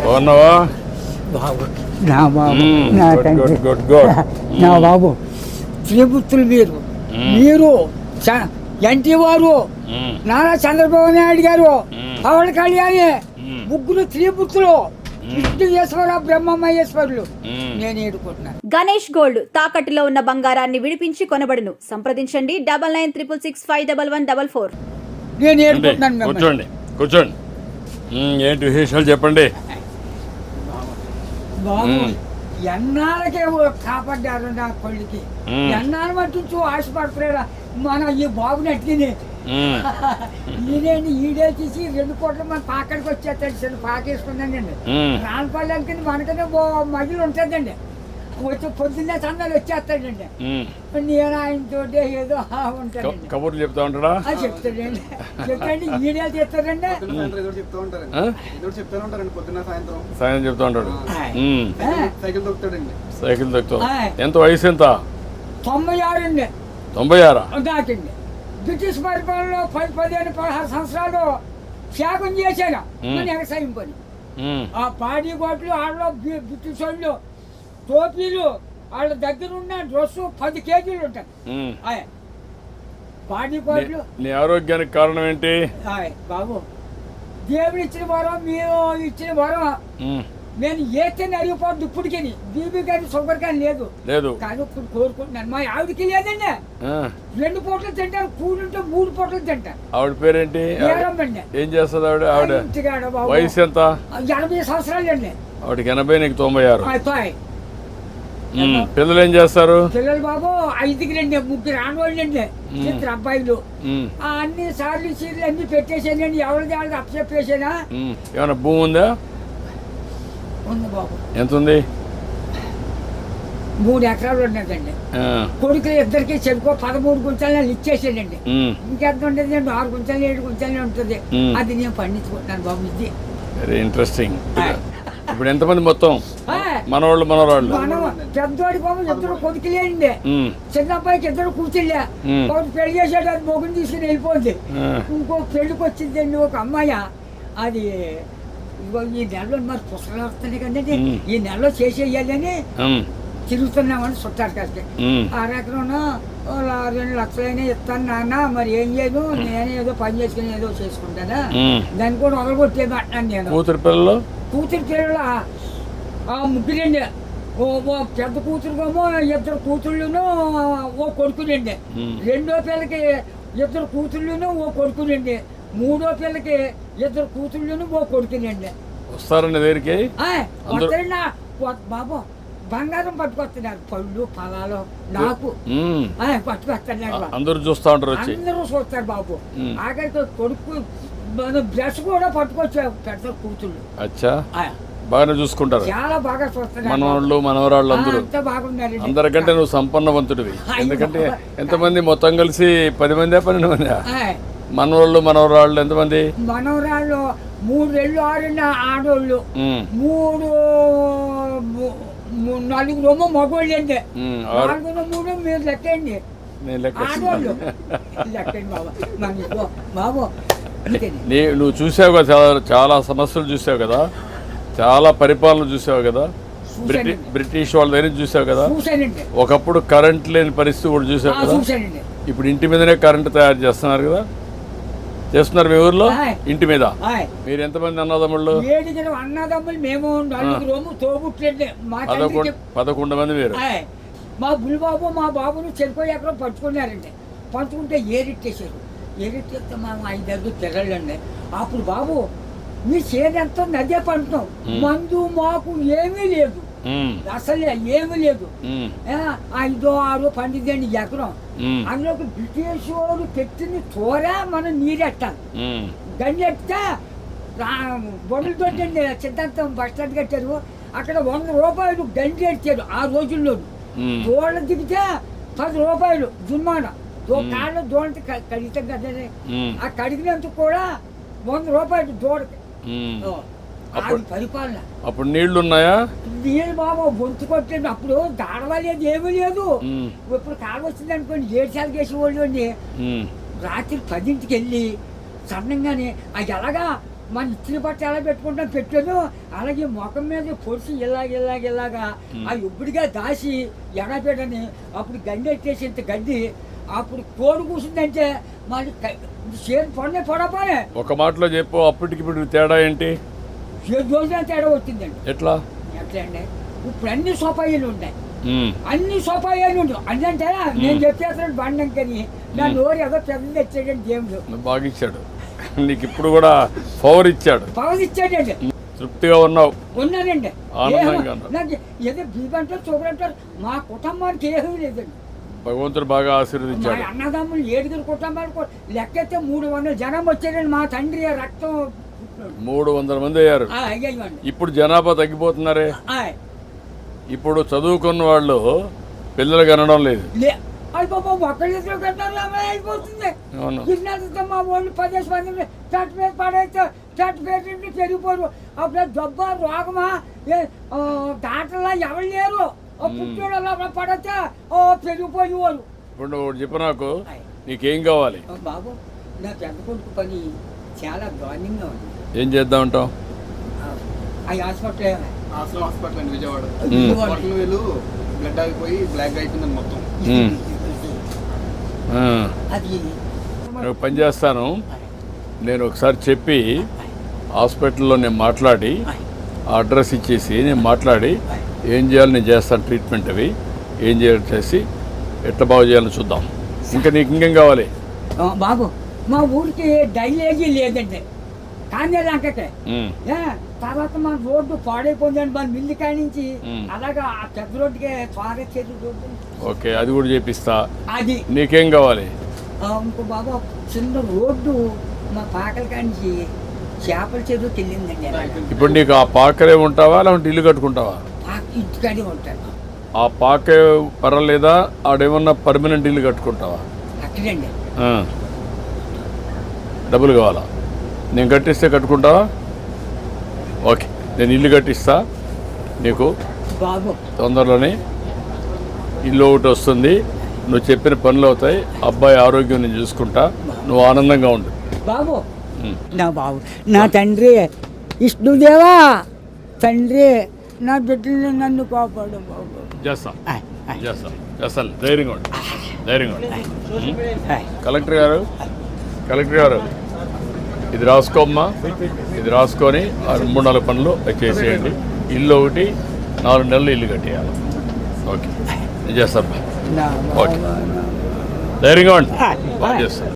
బాగున్నావా? బాబు నా బాబు నా తండ్రి నా బాబు శ్రీపుత్రులు మీరు ఎన్టీ వారు నారా చంద్రబాబు నాయుడు గారు పవన్ కళ్యాణి ముగ్గురు శ్రీపుత్రులు విష్ణుయేశ్వర బ్రహ్మమహేశ్వరులు నేను ఏడుకుంటున్నాను. గణేష్ గోల్డ్ తాకట్టులో ఉన్న బంగారాన్ని విడిపించి కొనబడును. సంప్రదించండి 9966651144. నేను ఏడుకుంటున్నాను. కూర్చోండి కూర్చోండి. ఏంటి విశేషాలు చెప్పండి. బాబు ఎన్నాళ్ళకే కాపాడ్డారు నా కొడుకి. ఎన్నాళ్ళు మట్టించు ఆశపడుతున్నారా మన ఈ బాబుని అట్టిని ఈడేంటి ఈడే తీసి 2 కోట్ల మన పాకడికి వచ్చేస్తాడు. చిన్న పాకేసుకున్నానండి. రాన్పల్లికి మనకనే మగిలి ఉంటుందండి. వచ్చి పొద్దున్నే సందాలు వచ్చేస్తాడండి. నేను ఆయనతో ఏదో ఉంటాడండి. కబుర్లు చెప్తా ఉంటాడా? చెప్తాడండి. చెప్తాండి ఈడే చేస్తాడండి. సాయంత్రం చెప్తా ఉంటాడు. సైకిల్ తొక్కుతాడు. ఎంత వయసు ఎంత? 96 అండి. 96 దాటింది. బ్రిటిష్ పరిపాలనలో 15-16 సంవత్సరాలు త్యాగం చేశాను మన వ్యవసాయం పని. ఆ పాడి గోట్లు వాళ్ళలో బ్రిటిష్ వాళ్ళు టోపీలు వాళ్ళ దగ్గర ఉన్న డ్రెస్సు 10 కేజీలు ఉంటాయి. పాడి గోట్లు. నీ ఆరోగ్యానికి కారణం ఏంటి బాబు? దేవుడు ఇచ్చిన వరం, మీరు ఇచ్చిన వరం. నేను ఏతేనే అరిగిపోద్దు ఇప్పటికి. బీబీ కానీ షుగర్ కానీ లేదు కానీ ఇప్పుడు కోరుకుంటున్నాను. మా ఆవిడకి లేదండి. 2 పూటలు తింటాను. కూడుంటే 3 పూటలు తింటాను. ఆవిడ పేరేంటి? ఏం చేస్తుంది ఆవిడ? ఆవిడ వయసు ఎంత? 80 సంవత్సరాలు అండి. ఆవిడకి 80, నీకు 96. పిల్లలు ఏం చేస్తారు? పిల్లలు బాబు 5కి 3 ఆడవాళ్ళండి. 2 అబ్బాయిలు. అన్ని సార్లు సీర్లు అన్ని పెట్టేసానండి. ఎవరిది వాళ్ళకి అప్పచెప్పేసానా. ఏమైనా భూమి ఉందా? ఉంది బాబు. ఎంత ఉంది? 3 ఎకరాలు ఉన్నదండి. కొడుకులు ఇద్దరికి చెరుకో 13 గుంటలు ఇచ్చేసాడండి. ఇంకెంత ఉంటుంది? 6 గుంటలు 7 గుంటలే ఉంటుంది. అది నేను పండించుకుంటున్నాను బాబు. ఇది వెరీ ఇంట్రెస్టింగ్. ఇప్పుడు ఎంతమంది మొత్తం? మనవాళ్ళు మనవరాళ్ళు? పెద్దోడి బాబు 2 కొడుకులేండి. చిన్న అబ్బాయికి 2 కూర్చులే. ఒకటి పెళ్లి చేసాడు. అది మొగుని తీసుకుని వెళ్ళిపోయింది. ఇంకో పెళ్లికి వచ్చిందండి ఒక అమ్మాయి. అది ఈ నెలలో మరి పుస్తకాలు వస్తున్నాయి కదండి. ఈ నెలలో చేసేయాలని తిరుగుతున్నామని చుట్టారు కాడికి. 6 ఎకరం 2 లక్షలైనా ఇస్తాను నాన్న. మరి ఏం చేయదు, నేనే ఏదో పని చేసుకుని ఏదో చేసుకుంటానా. దాన్ని కూడా వదలగొట్టేది అంటున్నాను నేను. కూతురు పిల్లలు 3 ఓ పెద్ద కూతురుకేమో 2 కూతుళ్ళును ఓ కొడుకునండి. 2వ పిల్లకి 2 కూతుళ్ళును ఓ కొడుకునండి. 3వ పిల్లకి 2 కూతుళ్ళును ఓ కొడుకునండి. వస్తారండి దగ్గరికి? బాబు బంగారం పట్టుకొస్తున్నారు. పళ్ళు ఫలాలు నాకు పట్టుకొస్తున్నారు. అందరూ చూస్తా ఉంటారు. అందరూ చూస్తారు బాబు. ఆఖరికి కొడుకు బ్రష్ కూడా పట్టుకొచ్చారు. పెద్ద కూతుళ్ళు బాగానే చూసుకుంటారు. చాలా బాగా చూస్తున్నారు. మనవాళ్ళు మనవరాళ్ళు అందరూ బాగున్నారు. అందరికంటే నువ్వు సంపన్నవంతుడివి. ఎందుకంటే ఎంతమంది మొత్తం కలిసి 10 మంది 12 మంది మనవాళ్ళు మనవరాళ్ళు? ఎంతమంది మనవరాళ్ళు? 3 రెళ్ళు 6 ఆడోళ్ళు. 4 మగోళ్ళు అండి. 4 3 మీరు లెక్కండి. ఆడోళ్ళు లెక్కండి బాబు. నువ్వు చూసావు కదా, చాలా సమస్యలు చూసావు కదా, చాలా పరిపాలన చూసావు కదా, బ్రిటిష్ వాళ్ళ దగ్గర చూసావు కదా. ఒకప్పుడు కరెంట్ లేని పరిస్థితి కూడా చూసావు కదా. ఇప్పుడు ఇంటి మీదనే కరెంట్ తయారు చేస్తున్నారు కదా. చేస్తున్నారు మీ ఊర్లో ఇంటి మీద. మీరు ఎంతమంది అన్నదమ్ముళ్ళు? 7 అన్నదమ్ములు. మేము 4 తోబుట్లండి. 11 మంది మీరు. మా బుల్బాబు మా బాబును చెరుకు ఎకరం పంచుకున్నారండి. పంచుకుంటే ఏరిట్టేశారు. ఏరిట్టేస్తే మా 5 పిల్లలండి. అప్పుడు బాబు మీ చేనంతా నదే పంటున్నాం. మందు మాకు ఏమీ లేదు, అసలు ఏమీ లేదు. 5 6 పండిద్దండి ఎకరం. అందులోకి బ్రిటిష్ వాడు పెట్టిన తోర మనం నీరెట్టాలి. గండి ఎట్టితే బొండలతో సిద్ధాంతం బస్ స్టాండ్ కట్టారు. అక్కడ 100 రూపాయలు గండి ఎట్టారు ఆ రోజుల్లో. దోళ్ళ దిగితే 10 రూపాయలు జుర్మానా. కాళ్ళ దోళ్ళ కడిగితే కదా. ఆ కడిగినందుకు కూడా 100 రూపాయలు దోడకి. పరిపాలన. అప్పుడు నీళ్లు ఉన్నాయా? నీళ్ళు బాబు గొంతు కొట్టేది. అప్పుడు దాడవలేదు, ఏమీ లేదు. ఇప్పుడు కాలు వచ్చింది అనుకోండి 7 సార్లు వేసేవాళ్ళు అండి. రాత్రి 10ంటికి వెళ్ళి సన్నంగానే అది ఎలాగా మన ఇచ్చిన బట్ట ఎలా పెట్టుకుంటాం పెట్టాను, అలాగే ముఖం మీద పొడిచి ఇలాగా ఆ ఇప్పుడుగా దాసి ఎడబెట్టని అప్పుడు గడ్డి ఎట్టేసి ఇంత గడ్డి అప్పుడు కోడి కూర్చుందంటే మరి చేతి పడపోనే. ఒక మాటలో చెప్పు, అప్పటికి ఇప్పుడు తేడా ఏంటి? 7 రోజుల తేడా వచ్చిందండి. ఎట్లా అండి ఇప్పుడు అన్ని సోపాయిలు ఉంటాయి, అన్ని సోపాయిలు ఉంటాయి. అంటే నేను చెప్పేస్తాను బండంకని నా నోరు ఏదో పెద్ద తెచ్చాడండి దేవుడు. బాగా ఇచ్చాడు నీకు, ఇప్పుడు కూడా పవర్ ఇచ్చాడు. ఇచ్చాడండి. తృప్తిగా ఉన్నావు? ఉన్నానండి. ఆనందంగా నాకు ఏదో బీబంటారు చూపడంటారు, మా కుటుంబానికి ఏమీ లేదండి. భగవంతుడు బాగా ఆశీర్వదించాడు. మా అన్నదమ్ములు 7 కుటుంబాలు లెక్కైతే 300 జనం వచ్చారండి. మా తండ్రి రక్తం 300 మంది అయ్యారు. ఇప్పుడు జనాభా తగ్గిపోతున్నారే. ఇప్పుడు చదువుకున్న వాళ్ళు పిల్లలు కనడం లేదు. అయిపోతుంది. మా వాళ్ళు 10 మంది చట్టు మీద పడైతే చట్టు పెట్టి పెరిగిపోరు. అప్పుడు జబ్బ రోగమా దాంట్లో ఎవరు లేరు. పుట్టోడు పడితే పెరిగిపోయేవారు. ఇప్పుడు చెప్పు నాకు, నీకేం కావాలి? బాబు నా పెద్ద కొడుకు పని చాలా దారుణంగా ఉంది. ఏం చేద్దాం అంటావు? హాస్పిటల్ అండి విజయవాడ. వీళ్ళు బ్లడ్ ఆగిపోయి బ్లాక్ అయిపోయిందని మొత్తం. అది నేను పని చేస్తాను, నేను ఒకసారి చెప్పి హాస్పిటల్లో నేను మాట్లాడి అడ్రస్ ఇచ్చేసి నేను మాట్లాడి ఏం చేయాలి నేను చేస్తాను. ట్రీట్మెంట్ అవి ఏం చేయాలి చేసి ఎట్లా బాగు చేయాలని చూద్దాం. ఇంకా నీకు ఇంకేం కావాలి? బాబు మా ఊరికి డైలేజీ లేదండి, కానీ లంకకే. తర్వాత మన రోడ్డు పాడైపోయిందండి, మన మిల్లి కాడి నుంచి అలాగా ఆ పెద్ద రోడ్డుకి త్వరగా చేతి రోడ్డు. ఓకే, అది కూడా చేపిస్తా. అది నీకేం కావాలి? ఇంకో బాబు చిన్న రోడ్డు మా పాకల కాడి నుంచి చేపల చెరువుకి వెళ్ళిందండి. ఇప్పుడు నీకు ఆ పాకలే ఉంటావా లేకుంటే ఇల్లు కట్టుకుంటావా? ఇంటికాడే ఉంటాను. ఆ పాకే పర్వాలేదా? ఆడేమన్నా పర్మనెంట్ ఇల్లు కట్టుకుంటావా? అక్కడండి. డబ్బులు కావాలా? నేను కట్టిస్తే కట్టుకుంటావా? ఓకే, నేను ఇల్లు కట్టిస్తా నీకు. బాబు తొందరలోనే ఇల్లు ఒకటి వస్తుంది, నువ్వు చెప్పిన పనులు అవుతాయి, అబ్బాయి ఆరోగ్యం నేను చూసుకుంటా, నువ్వు ఆనందంగా ఉండు. బాబు నా బాబు నా తండ్రి విష్ణుదేవా, తండ్రి నా బిడ్డల్ని నన్ను కాపాడు బాబు. చేస్తాను, ధైర్యంగా ఉండు. కలెక్టర్ గారు ఇది రాసుకోమ్మా, ఇది రాసుకొని 3-4 పనులు చేసేయండి. ఇల్లు ఒకటి 4 నెలలు ఇల్లు కట్టేయాలి. ఓకే, నేను చేస్తాను. ఓకే, ధైర్యంగా ఉండి చేస్తాను.